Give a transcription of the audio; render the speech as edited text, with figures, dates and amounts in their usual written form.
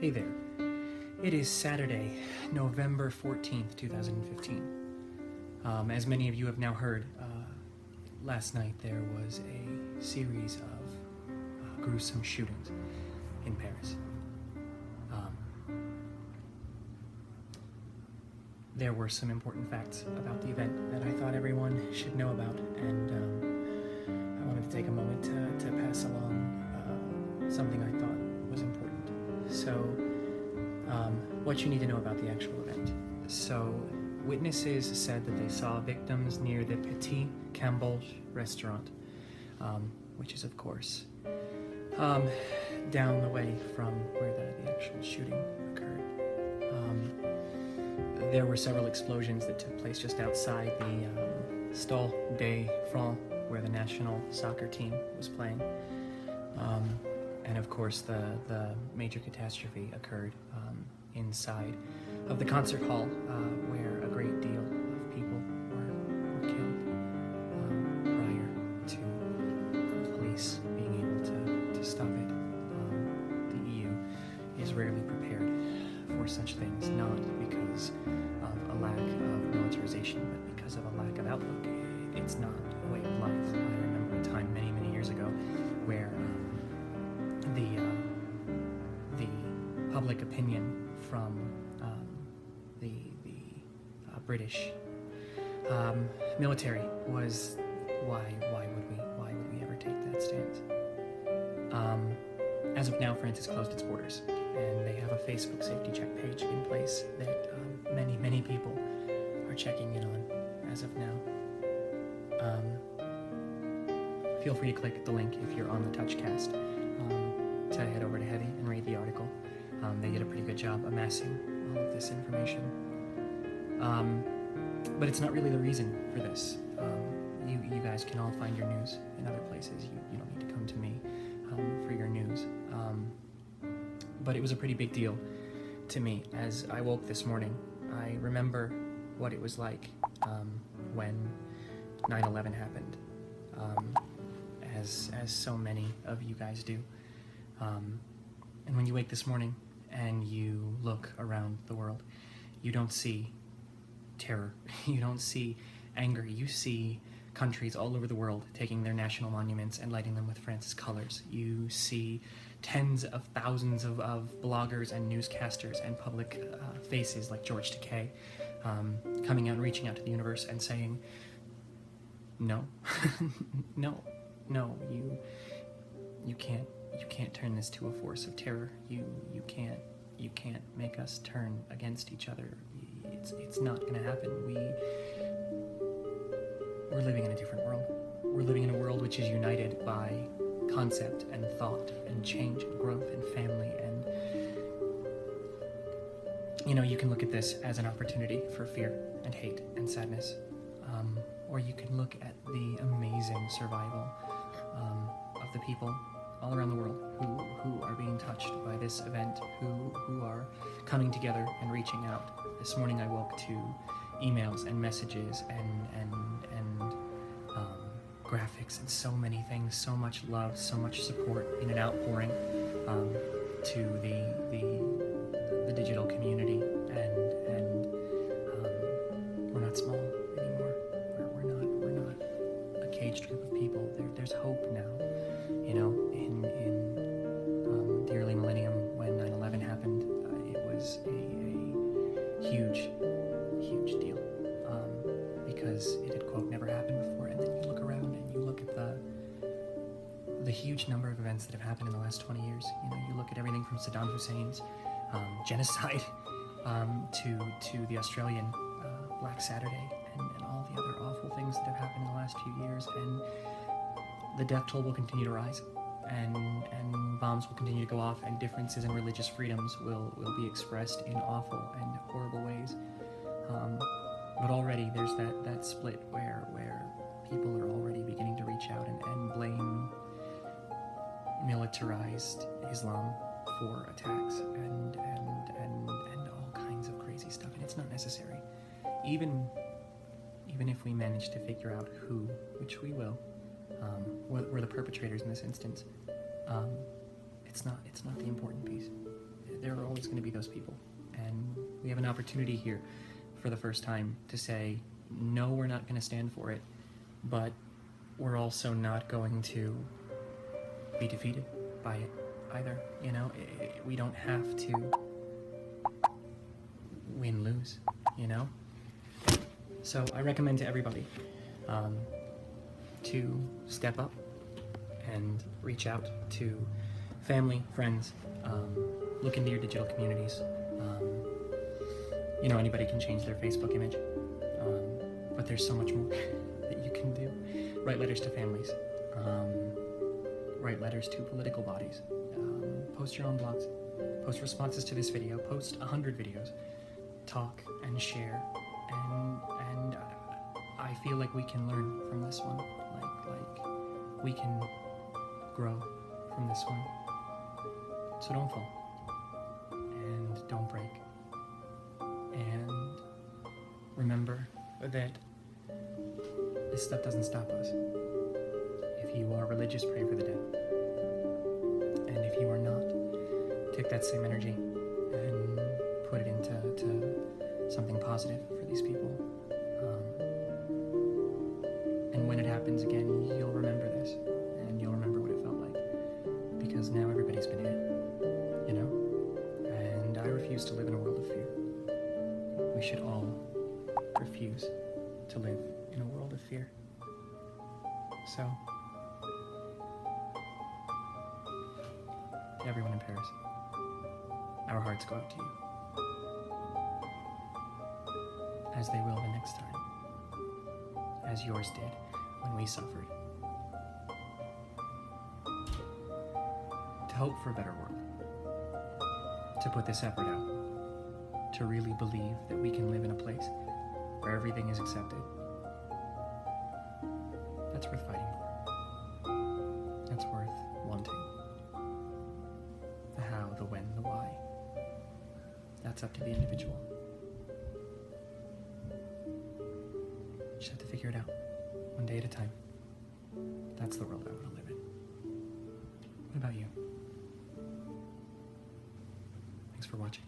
Hey there. It is Saturday, November 14th, 2015. As many of you have now heard, last night there was a series of gruesome shootings in Paris. There were some important facts about the event that I thought everyone should know about, and I wanted to take a moment to pass along something I thought was important. So, what you need to know about the actual event. So, witnesses said that they saw victims near the Petit Cambodge restaurant, which is, of course, down the way from where the actual shooting occurred. There were several explosions that took place just outside the Stade de France, where the national soccer team was playing. And of course, the major catastrophe occurred inside of the concert hall, where a great deal of people were killed prior to the police being able to stop it. The EU is rarely prepared for such things, not because of a lack of militarization, but because of a lack of outlook. It's not a way of life. I remember a time many, many years ago where the public opinion from the British military was, why would we ever take that stance? As of now, France has closed its borders, and they have a Facebook safety check page in place that many people are checking in on as of now. Feel free to click the link if you're on the Touchcast to head over to Heavy and read the article. They did a pretty good job amassing all of this information. But it's not really the reason for this. You guys can all find your news in other places. You don't need to come to me for your news. But it was a pretty big deal to me. As I woke this morning, I remember what it was like when 9/11 happened, as so many of you guys do. And when you wake this morning and you look around the world, you don't see terror, you don't see anger, you see countries all over the world taking their national monuments and lighting them with France's colors. You see tens of thousands of bloggers and newscasters and public faces like George Takei coming out and reaching out to the universe and saying, no, no, you can't turn this to a force of terror. You can't make us turn against each other. It's not going to happen. We're living in a different world. We're living in a world which is united by concept and thought and change and growth and family, and you can look at this as an opportunity for fear and hate and sadness, or you can look at the amazing survival of the people all around the world who are being touched by this event, who are coming together and reaching out. This morning I woke to emails and messages and graphics and so many things, so much love, so much support in an outpouring to the digital community, and we're not small anymore. We're not a caged group of people. There's hope now. In the early millennium when 9/11 happened, it was a huge deal because it had, quote, never happened before. And then you look around and you look at the huge number of events that have happened in the last 20 years. You look at everything from Saddam Hussein's genocide to the Australian Black Saturday and all the other awful things that have happened in the last few years, and the death toll will continue to rise, and bombs will continue to go off, and differences in religious freedoms will be expressed in awful and horrible ways. But already there's that split where people are already beginning to reach out and blame militarized Islam for attacks and all kinds of crazy stuff, and it's not necessary. Even if we manage to figure out who, which we will, were the perpetrators in this instance, it's not the important piece. there are always going to be those people. And we have an opportunity here for the first time to say, no, we're not going to stand for it, but we're also not going to be defeated by it either. You know, we don't have to win-lose, you know? So I recommend to everybody to step up and reach out to family, friends, look into your digital communities. You know, anybody can change their Facebook image, but there's so much more that you can do. Write letters to families, write letters to political bodies, post your own blogs, post responses to this video, post 100 videos, talk and share, and I feel like we can learn from this one, like we can grow from this one. So don't fall, and don't break, and remember that this stuff doesn't stop us. If you are religious, pray for the dead, and if you are not, take that same energy and put it into something positive for these people. And when it happens again, you'll remember this, and you'll remember what it felt like, because now everybody's been hit, you know? And I refuse to live in a world of fear. We should all refuse to live in a world of fear. So, to everyone in Paris, our hearts go out to you, as they will the next time, as yours did when we suffered. To hope for a better world, to put this effort out, to really believe that we can live in a place where everything is accepted. That's worth fighting for. That's worth wanting. The how, the when, the why. That's up to the individual. Just have to figure it out, one day at a time. That's the world I want to live in. What about you? Thanks for watching.